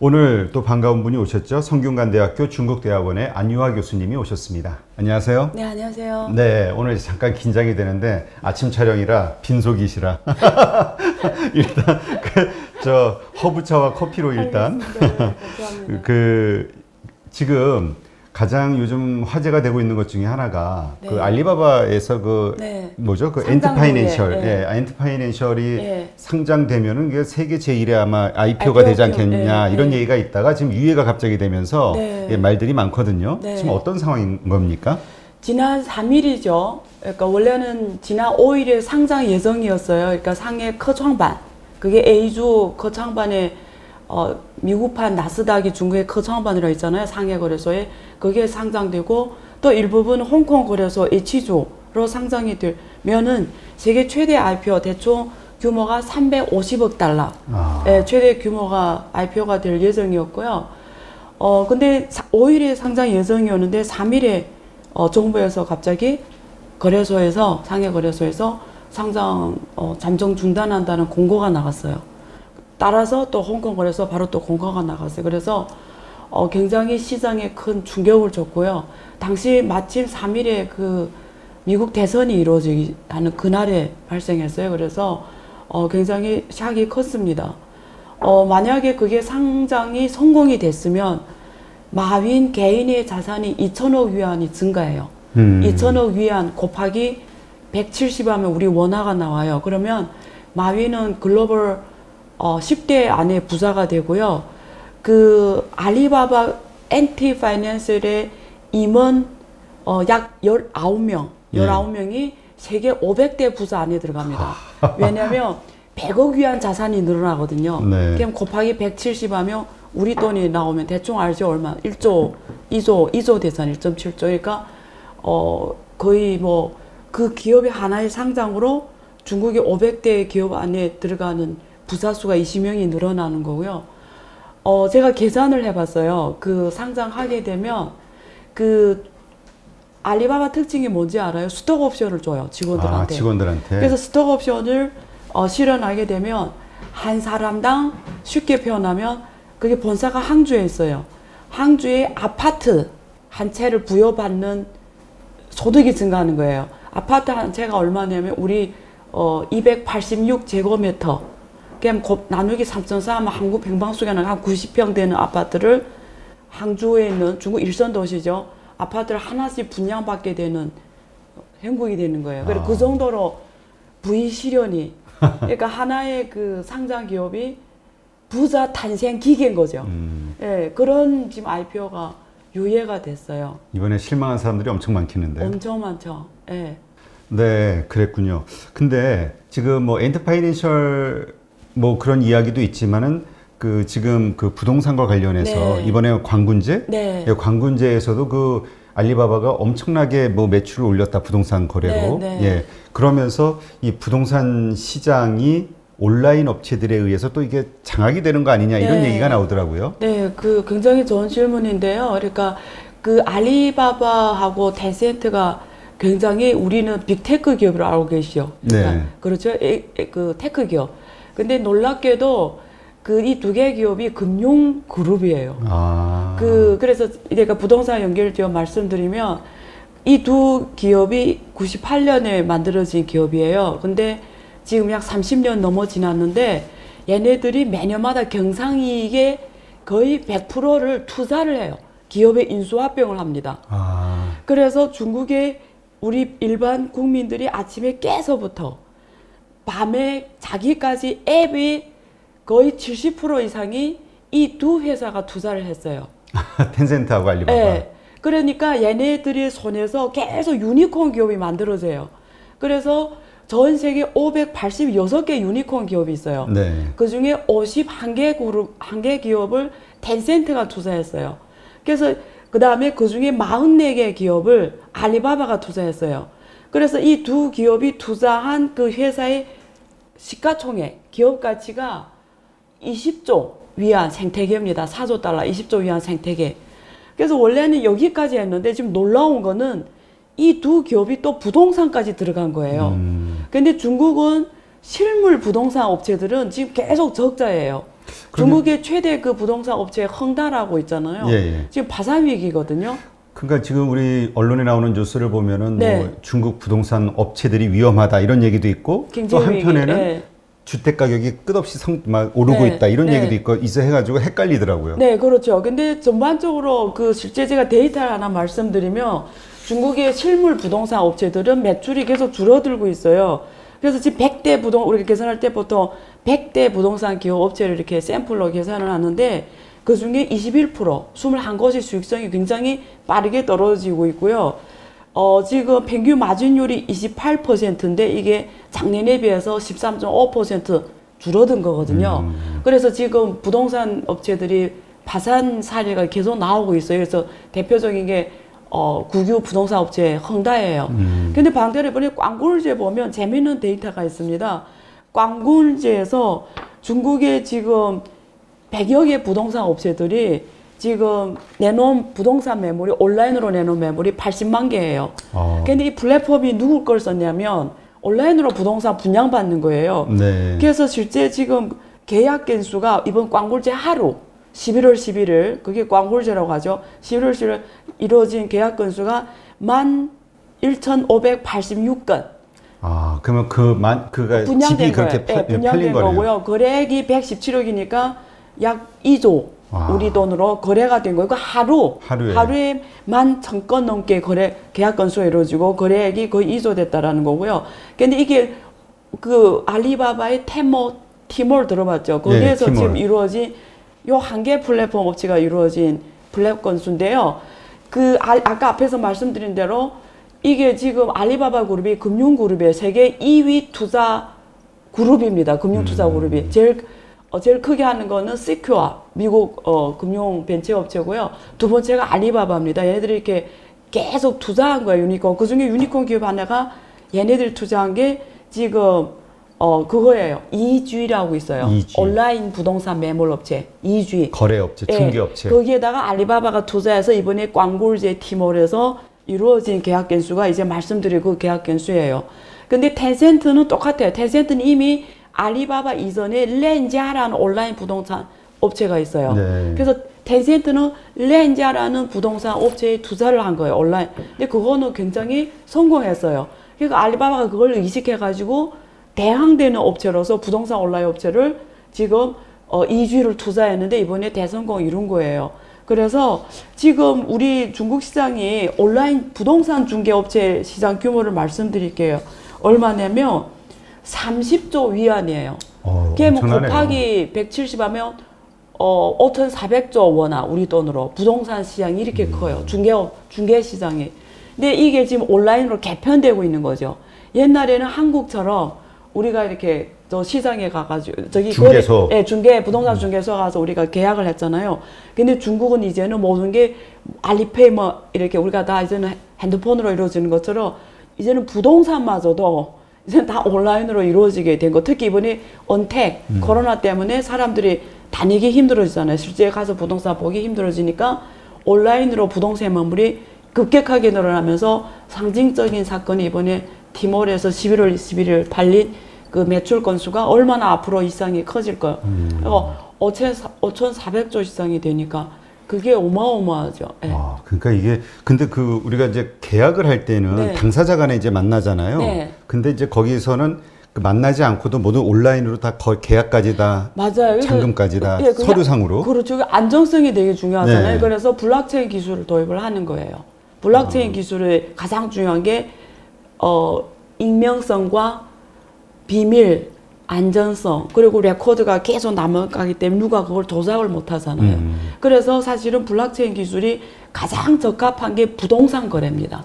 오늘 또 반가운 분이 오셨죠. 성균관대학교 중국대학원의 안유아 교수님이 오셨습니다. 안녕하세요. 네, 안녕하세요. 네, 오늘 잠깐 긴장이 되는데 아침 촬영이라 빈속이시라 일단 저 허브차와 커피로 일단 네, 지금 가장 요즘 화제가 되고 있는 것 중에 하나가 네. 그 알리바바에서 그 네. 뭐죠? 그 상장후에, 엔트파이낸셜이 상장되면은 그게 세계 제1의 아마 IPO가 되지 않겠냐 이런 얘기가 있다가 지금 유예가 갑자기 되면서 말들이 많거든요. 지금 어떤 상황인 겁니까? 지난 3일이죠. 그러니까 원래는 지난 5일에 상장 예정이었어요. 그러니까 상해科创板 그게 A주科创板에 미국판 나스닥이 중국의科创板이라고 있잖아요. 상해 거래소에 그게 상장되고 또 일부분 홍콩 거래소 H주로 상장이 되면은 세계 최대 IPO 대충 규모가 350억 달러 최대 규모가 IPO가 될 예정이었고요. 근데 5일에 상장 예정이었는데 3일에 정부에서 갑자기 거래소에서 상해 거래소에서 상장 잠정 중단한다는 공고가 나갔어요. 따라서 또 홍콩 거래소 바로 또 공고가 나갔어요. 그래서 굉장히 시장에 큰 충격을 줬고요. 당시 마침 3일에 그 미국 대선이 이루어지기 하는 그날에 발생했어요. 그래서 굉장히 샥이 컸습니다. 만약에 그게 상장이 성공이 됐으면 마윈 개인의 자산이 2천억 위안이 증가해요. 2천억 위안 곱하기 170 하면 우리 원화가 나와요. 그러면 마윈은 글로벌 10대 안에 부자가 되고요. 그 알리바바 엔티파이낸셜의 임원 약 19명, 19명이 세계 500대 부자 안에 들어갑니다. 왜냐하면 100억 위안 자산이 늘어나거든요. 그럼 곱하기 170 하면 우리 돈이 나오면 대충 알죠? 얼마? 1조, 2조 대산 1.7조. 그러니까 거의 뭐 그 기업의 하나의 상장으로 중국의 500대 기업 안에 들어가는 부자 수가 20명이 늘어나는 거고요. 제가 계산을 해봤어요. 그 상장하게 되면 그 알리바바 특징이 뭔지 알아요? 스톡 옵션을 줘요, 직원들한테. 직원들한테. 그래서 스톡 옵션을 실현하게 되면 한 사람당 쉽게 표현하면 그게 본사가 항주에 있어요. 항주에 아파트 한 채를 부여받는 소득이 증가하는 거예요. 아파트 한 채가 얼마냐면 우리 286제곱미터 그냥 나누기 3.4 하면 한국 평방수가 한 90평 되는 아파트를 항주에 있는 중국 일선 도시죠. 아파트를 하나씩 분양받게 되는 행국이 되는 거예요. 그래서 그 정도로 부의 실현이 그러니까 하나의 그 상장 기업이 부자 탄생 기계인 거죠. 예, 그런 지금 IPO가 유예가 됐어요. 이번에 실망한 사람들이 엄청 많겠는데요. 엄청 많죠. 예. 네, 그랬군요. 근데 지금 뭐 엔터파이낸셜 뭐 그런 이야기도 있지만은 그 지금 그 부동산과 관련해서 이번에 관군제, 관군제에서도 그 알리바바가 엄청나게 뭐 매출을 올렸다 부동산 거래로. 예. 그러면서 이 부동산 시장이 온라인 업체들에 의해서 또 이게 장악이 되는 거 아니냐 이런 얘기가 나오더라고요. 네, 그 굉장히 좋은 질문인데요. 그러니까 그 알리바바하고 텐센트가 굉장히 우리는 빅테크 기업으로 알고 계시죠. 그러니까 그렇죠. 그 테크 기업. 근데 놀랍게도 그 이 두 개 기업이 금융 그룹이에요. 그래서 제가 부동산 연결지어 말씀드리면 이 두 기업이 98년에 만들어진 기업이에요. 근데 지금 약 30년 넘어 지났는데 얘네들이 매년마다 경상이익의 거의 100%를 투자를 해요. 기업의 인수합병을 합니다. 그래서 중국의 우리 일반 국민들이 아침에 깨서부터 밤에 자기까지 앱이 거의 70% 이상이 이 두 회사가 투자를 했어요. 텐센트하고 알리바바. 네. 그러니까 얘네들의 손에서 계속 유니콘 기업이 만들어져요. 그래서 전 세계 586개 유니콘 기업이 있어요. 그 중에 51개 그룹, 1개 기업을 텐센트가 투자했어요. 그래서 그 다음에 그 중에 44개 기업을 알리바바가 투자했어요. 그래서 이 두 기업이 투자한 그 회사의 시가총액, 기업 가치가 20조 위안 생태계입니다. 4조 달러, 20조 위안 생태계. 그래서 원래는 여기까지 했는데 지금 놀라운 거는 이 두 기업이 또 부동산까지 들어간 거예요. 근데 중국은 실물 부동산 업체들은 지금 계속 적자예요. 중국의 최대 그 부동산 업체 헝다라고 있잖아요. 예, 예. 지금 파산 위기거든요. 그러니까 지금 우리 언론에 나오는 뉴스를 보면은 네. 뭐 중국 부동산 업체들이 위험하다 이런 얘기도 있고 또 한편에는 네. 주택 가격이 끝없이 막 오르고 네. 있다 이런 네. 얘기도 있고 이제 해가지고 헷갈리더라고요. 네, 그렇죠. 근데 전반적으로 그 실제 제가 데이터를 하나 말씀드리면 중국의 실물 부동산 업체들은 매출이 계속 줄어들고 있어요. 그래서 지금 100대 우리가 계산할 때 보통 100대 부동산 기업 업체를 이렇게 샘플로 계산을 하는데 그 중에 21%, 21곳의 수익성이 굉장히 빠르게 떨어지고 있고요. 지금 평균 마진율이 28%인데 이게 작년에 비해서 13.5% 줄어든 거거든요. 그래서 지금 부동산 업체들이 파산 사례가 계속 나오고 있어요. 그래서 대표적인 게 국유 부동산 업체 헝다예요. 근데 반대로 이번에 광굴제 보면 재미있는 데이터가 있습니다. 광굴제에서 중국의 지금 100여 개 부동산 업체들이 지금 내놓은 부동산 매물이 온라인으로 내놓은 매물이 80만 개예요. 근데 이 플랫폼이 누구 걸 썼냐면 온라인으로 부동산 분양받는 거예요. 네. 그래서 실제 지금 계약 건수가 이번 광굴제 하루 11월 11일 그게 광굴제라고 하죠. 11월 11일 이루어진 계약 건수가 11,586건. 그러면 그가 집이 그렇게 분양된 거고요. 거래액이 117억이니까 약 2조 우리 돈으로 거래가 된 거예요. 하루에 11,000건 넘게 계약 건수가 이루어지고 거래액이 거의 2조 됐다라는 거고요. 근데 이게 그 알리바바의 티몰 들어봤죠? 거기에서 네, 지금 이루어진 요 한 개 플랫폼 업체가 이루어진 플랫 건수인데요. 아까 앞에서 말씀드린 대로 이게 지금 알리바바 그룹이 금융그룹의 세계 2위 투자 그룹입니다. 금융투자 그룹이. 제일 크게 하는 거는 시큐어, 미국 금융 벤처 업체고요. 두 번째가 알리바바입니다. 얘네들이 이렇게 계속 투자한 거예요, 유니콘. 그 중에 유니콘 기업 하나가 얘네들이 투자한 게 지금 그거예요. 이주라고 있어요. 온라인 부동산 매물 업체. 이주. 거래업체, 중개업체. 거기에다가 알리바바가 투자해서 이번에 광굴제 티몰에서 이루어진 계약 건수가 이제 말씀드린 그 계약 건수예요. 근데 텐센트는 똑같아요. 텐센트는 이미 알리바바 이전에 렌자라는 온라인 부동산 업체가 있어요. 네. 그래서 텐센트는 렌자라는 부동산 업체에 투자를 한 거예요. 온라인. 근데 그거는 굉장히 성공했어요. 그러니까 알리바바가 그걸 의식해가지고 대항되는 업체로서 부동산 온라인 업체를 지금 2주를 투자했는데 이번에 대성공 이룬 거예요. 그래서 지금 우리 중국 시장이 온라인 부동산 중개업체 시장 규모를 말씀드릴게요. 얼마냐면 30조 위안이에요. 그게 뭐 곱하기 170 하면 5,400조 원화 우리 돈으로 부동산 시장이 이렇게 커요. 중개 시장이. 근데 이게 지금 온라인으로 개편되고 있는 거죠. 옛날에는 한국처럼 우리가 이렇게 저 시장에 가가지고 저기 중개소, 부동산 중개소 가서 우리가 계약을 했잖아요. 근데 중국은 이제는 모든 게 알리페이 뭐 이렇게 우리가 다 이제는 핸드폰으로 이루어지는 것처럼 이제는 부동산마저도 이제는 다 온라인으로 이루어지게 된 거. 특히 이번에 언택 코로나 때문에 사람들이 다니기 힘들어지잖아요. 실제 가서 부동산 보기 힘들어지니까 온라인으로 부동산 매물이 급격하게 늘어나면서 상징적인 사건이 이번에 티몰에서 11월 21일 발린 그 매출 건수가 얼마나 앞으로 이상이 커질 거예요. 5,400조 이상이 되니까 그게 어마어마하죠. 네. 그러니까 이게 근데 우리가 이제 계약을 할 때는 네. 당사자 간에 이제 만나잖아요. 네. 근데 이제 거기서는 만나지 않고도 모두 온라인으로 다 계약까지 다 맞아요. 잔금까지 다 서류상으로. 그렇죠. 안정성이 되게 중요하잖아요. 네. 그래서 블록체인 기술을 도입을 하는 거예요. 블록체인 기술의 가장 중요한 게 익명성과 비밀, 안전성, 그리고 레코드가 계속 남아가기 때문에 누가 그걸 조작을 못 하잖아요. 그래서 사실은 블록체인 기술이 가장 적합한 게 부동산 거래입니다.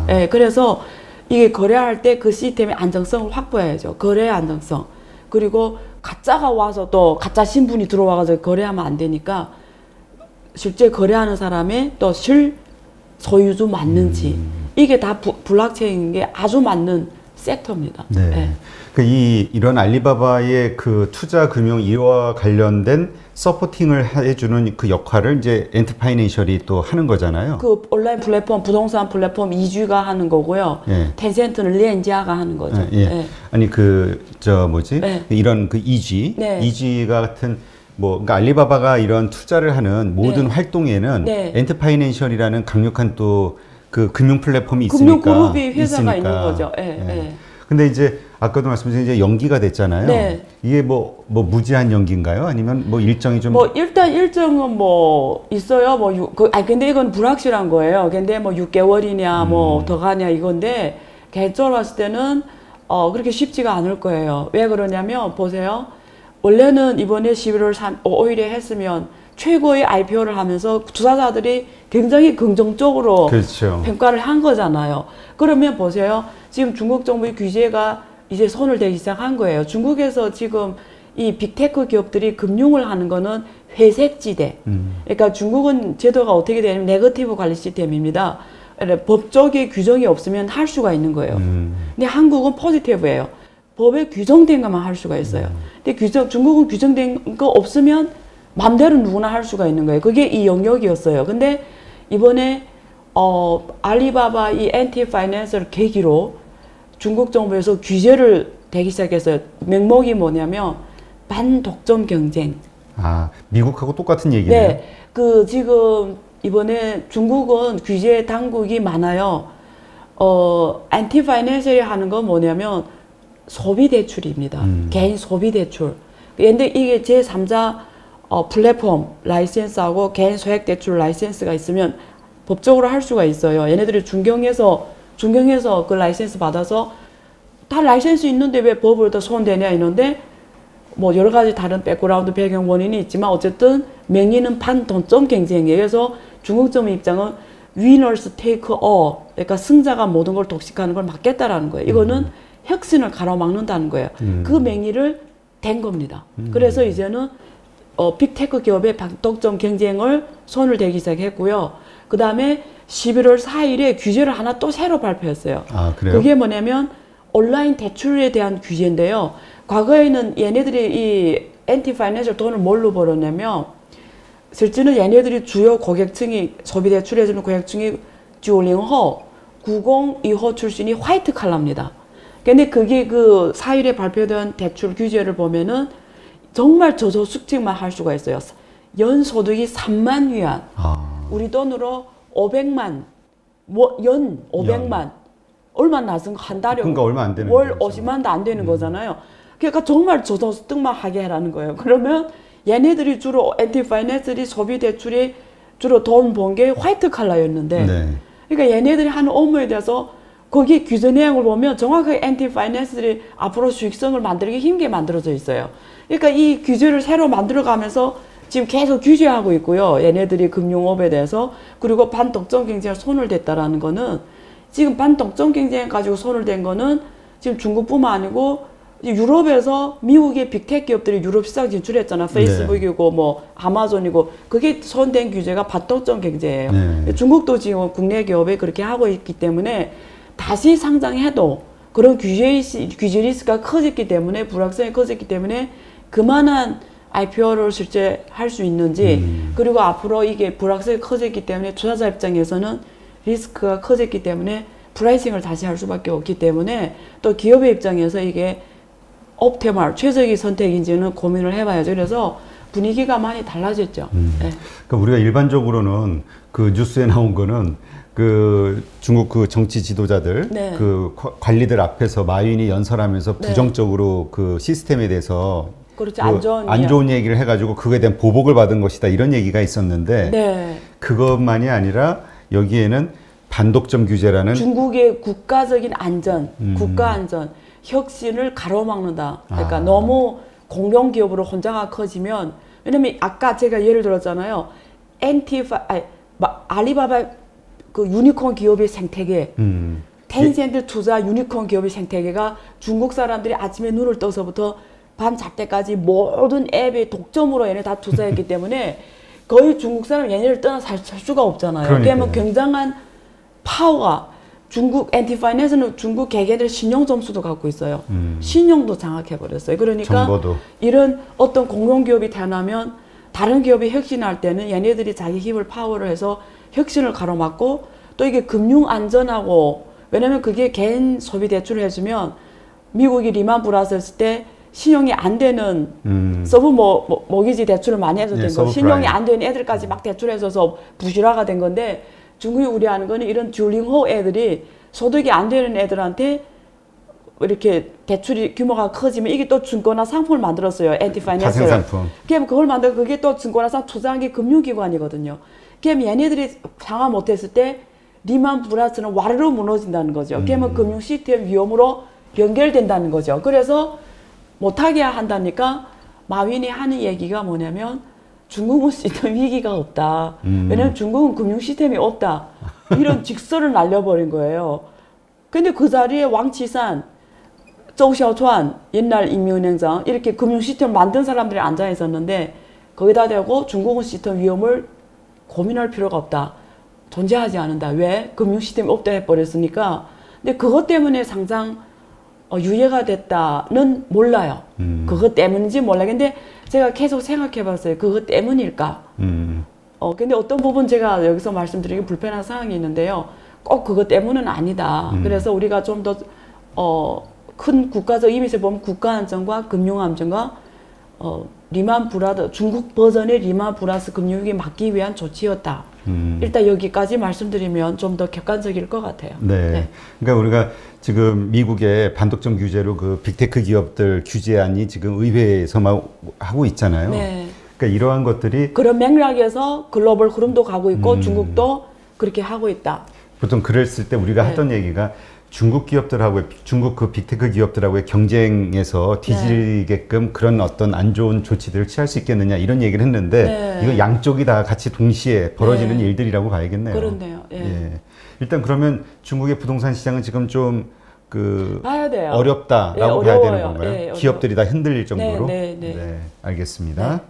네, 그래서 이게 거래할 때 그 시스템의 안정성을 확보해야죠. 거래의 안정성. 그리고 가짜가 와서 또 가짜 신분이 들어와가지고 거래하면 안 되니까 실제 거래하는 사람의 또 소유주 맞는지 이게 다 블록체인인 게 아주 맞는 섹터입니다. 네. 네. 이런 알리바바의 그 투자 금융 이와 관련된 서포팅을 해주는 그 역할을 이제 엔트파이낸셜이 또 하는 거잖아요. 그 온라인 플랫폼, 부동산 플랫폼 이주가 하는 거고요. 예. 텐센트는 렌지아가 하는 거죠. 예. 예. 아니 이런 그 이지, 네. 이지가 같은 뭐 그러니까 알리바바가 이런 투자를 하는 모든 네. 활동에는 네. 엔터파이낸셜이라는 강력한 또 그 금융 플랫폼이 금융 있으니까. 그룹이 회사가 있는 거죠. 예. 예. 근데 이제 아까도 말씀드린 이제 연기가 됐잖아요. 네. 이게 뭐 무제한 연기인가요? 아니면 뭐 일정이 좀 뭐 일단 일정은 뭐 있어요. 근데 이건 불확실한 거예요. 근데 뭐 6개월이냐 뭐 더 가냐 이건데 개인적으로 봤을 때는 그렇게 쉽지가 않을 거예요. 왜 그러냐면 보세요. 원래는 이번에 11월 5일에 했으면 최고의 IPO를 하면서 투자자들이 굉장히 긍정적으로 그렇죠. 평가를 한 거잖아요. 그러면 보세요. 지금 중국 정부의 규제가 이제 손을 대기 시작한 거예요. 중국에서 지금 이 빅테크 기업들이 금융을 하는 거는 회색지대. 그러니까 중국은 제도가 어떻게 되냐면 네거티브 관리 시스템입니다. 법적인 규정이 없으면 할 수가 있는 거예요. 근데 한국은 포지티브예요. 법에 규정된 것만 할 수가 있어요. 근데 중국은 규정된 거 없으면 맘대로 누구나 할 수가 있는 거예요. 그게 이 영역이었어요. 근데 이번에 알리바바 이 엔티 파이낸스를 계기로 중국 정부에서 규제를 대기 시작했어요. 명목이 뭐냐면 반독점 경쟁. 아, 미국하고 똑같은 얘기네요. 네. 지금 이번에 중국은 규제 당국이 많아요. 엔티 파이낸셜이 하는 건 뭐냐면 소비 대출입니다. 개인 소비 대출. 근데 이게 제3자 플랫폼 라이센스하고 개인 소액 대출 라이센스가 있으면 법적으로 할 수가 있어요. 얘네들이 중경에서 그 라이센스 받아서 다 라이센스 있는데 왜 법을 더 손대냐 이런데 뭐 여러 가지 다른 백그라운드 배경 원인이 있지만 어쨌든 명의는 반독점 경쟁이에요. 그래서 중국 정부 입장은 winners take all, 그러니까 승자가 모든 걸 독식하는 걸 막겠다라는 거예요. 이거는 혁신을 가로막는다는 거예요. 그 명의를 댄 겁니다. 그래서 이제는 빅테크 기업의 반독점 경쟁을 손을 대기 시작했고요. 그 다음에 11월 4일에 규제를 하나 또 새로 발표했어요. 아, 그래요? 그게 뭐냐면 온라인 대출에 대한 규제인데요. 과거에는 얘네들이 이 엔티 파이낸셜 돈을 뭘로 벌었냐면 실제는 얘네들이 주요 고객층이 소비 대출해주는 고객층이 90호, 9025 출신이 화이트 칼라입니다. 근데 그게 그 4일에 발표된 대출 규제를 보면은 정말 저소득층만 할 수가 있어요. 연소득이 3만 위안. 우리 돈으로 500만, 연 500만. 얼마 낮은 거 한 달에 그러니까 얼마 안 되는 월 거죠. 50만도 안 되는 거잖아요. 그러니까 정말 저소득만 하게 하라는 거예요. 그러면 얘네들이 주로 엔티파이낸셜이 소비 대출이 주로 돈 번 게 화이트 칼라였는데 네. 그러니까 얘네들이 하는 업무에 대해서 거기 규제 내용을 보면 정확하게 엔티파이낸셜이 앞으로 수익성을 만들기 힘게 만들어져 있어요. 그러니까 이 규제를 새로 만들어가면서 지금 계속 규제하고 있고요. 얘네들이 금융업에 대해서. 그리고 반독점 경쟁에 손을 댔다라는 거는 지금 반독점 경쟁 가지고 손을 댄 거는 지금 중국뿐만 아니고 유럽에서 미국의 빅테크 기업들이 유럽 시장 진출했잖아. 페이스북이고 뭐 아마존이고 그게 손댄 규제가 반독점 경제예요. 네. 중국도 지금 국내 기업에 그렇게 하고 있기 때문에 다시 상장해도 그런 규제 리스크가 커졌기 때문에 불확실성이 커졌기 때문에 그만한 IPO를 실제 할 수 있는지 그리고 앞으로 이게 불확실성이 커졌기 때문에 투자자 입장에서는 리스크가 커졌기 때문에 프라이싱을 다시 할 수밖에 없기 때문에 또 기업의 입장에서 이게 옵티멀 최적의 선택인지는 고민을 해봐야죠. 그래서 분위기가 많이 달라졌죠. 네. 그러니까 우리가 일반적으로는 그 뉴스에 나온 거는 그 중국 그 정치 지도자들 네. 그 관리들 앞에서 마윈이 연설하면서 네. 부정적으로 그 시스템에 대해서 그렇죠. 안 좋은 얘기를 해가지고 그거에 대한 보복을 받은 것이다 이런 얘기가 있었는데 네. 그것만이 아니라 여기에는 반독점 규제라는 중국의 국가적인 안전, 국가 안전, 혁신을 가로막는다. 그러니까 너무 공룡 기업으로 혼자가 커지면 왜냐면 아까 제가 예를 들었잖아요. 알리바바 그 유니콘 기업의 생태계, 텐센트 투자 유니콘 기업의 생태계가 중국 사람들이 아침에 눈을 떠서부터 밤 잘 때까지 모든 앱에 독점으로 얘네 다 투자했기 때문에 거의 중국 사람 얘네를 떠나 살 수가 없잖아요. 그러면 굉장한 파워가 중국 엔티파이낸스는 중국 개개인들 신용 점수도 갖고 있어요. 신용도 장악해버렸어요. 그러니까 정보도. 이런 어떤 공룡 기업이 태어나면 다른 기업이 혁신할 때는 얘네들이 자기 힘을 파워를 해서 혁신을 가로막고 또 이게 금융 안전하고 왜냐면 그게 개인 소비 대출을 해주면 미국이 리만 브라더스 때 신용이 안 되는 서브 모기지 대출을 많이 해서 된 거, 신용이 안 되는 애들까지 막 대출해줘서 부실화가 된 건데 중국이 우려하는 거는 이런 듀링호 애들이 소득이 안 되는 애들한테 이렇게 대출이 규모가 커지면 이게 또 증권화 상품을 만들었어요. 엔티파이낸셜. 가상상품. 그럼 그걸 만들고 그게 또 증권화 상 초장기 금융기관이거든요. 그럼 얘네들이 상화 못했을 때 리만 브라스는 와르르 무너진다는 거죠. 그러면 금융 시스템 위험으로 연결된다는 거죠. 그래서 못하게 한다니까 마윈이 하는 얘기가 뭐냐면 중국은 시스템 위기가 없다. 왜냐면 중국은 금융 시스템이 없다. 이런 직설을 날려버린 거예요. 근데 그 자리에 왕치산, 조샤오추안, 옛날 인민은행장 이렇게 금융 시스템을 만든 사람들이 앉아 있었는데 거기다 대고 중국은 시스템 위험을 고민할 필요가 없다. 존재하지 않는다. 왜? 금융 시스템이 없다 해버렸으니까. 근데 그것 때문에 상장 유예가 됐다는 몰라요. 그것 때문인지 몰라. 근데 제가 계속 생각해 봤어요. 그것 때문일까? 근데 어떤 부분 제가 여기서 말씀드리기 불편한 상황이 있는데요. 꼭 그것 때문은 아니다. 그래서 우리가 좀 더, 큰 국가적 이미지를 보면 국가 안정과 금융 안정과 리만 브라더 중국 버전의 리만 브라스 금융위기 막기 위한 조치였다. 일단 여기까지 말씀드리면 좀 더 객관적일 것 같아요. 네. 네. 그러니까 우리가 지금 미국의 반독점 규제로 그 빅테크 기업들 규제안이 지금 의회에서만 하고 있잖아요. 네. 그러니까 이러한 것들이 그런 맥락에서 글로벌 흐름도 가고 있고 중국도 그렇게 하고 있다. 보통 그랬을 때 우리가 하던 얘기가 중국 기업들하고 중국 그 빅테크 기업들하고의 경쟁에서 뒤지게끔 그런 어떤 안 좋은 조치들을 취할 수 있겠느냐 이런 얘기를 했는데 이거 양쪽이 다 같이 동시에 벌어지는 일들이라고 봐야겠네요. 그렇네요. 예. 일단 그러면 중국의 부동산 시장은 지금 좀 봐야 돼요. 어렵다라고 봐야 되는 건가요? 예, 기업들이 다 흔들릴 정도로? 네, 알겠습니다. 네.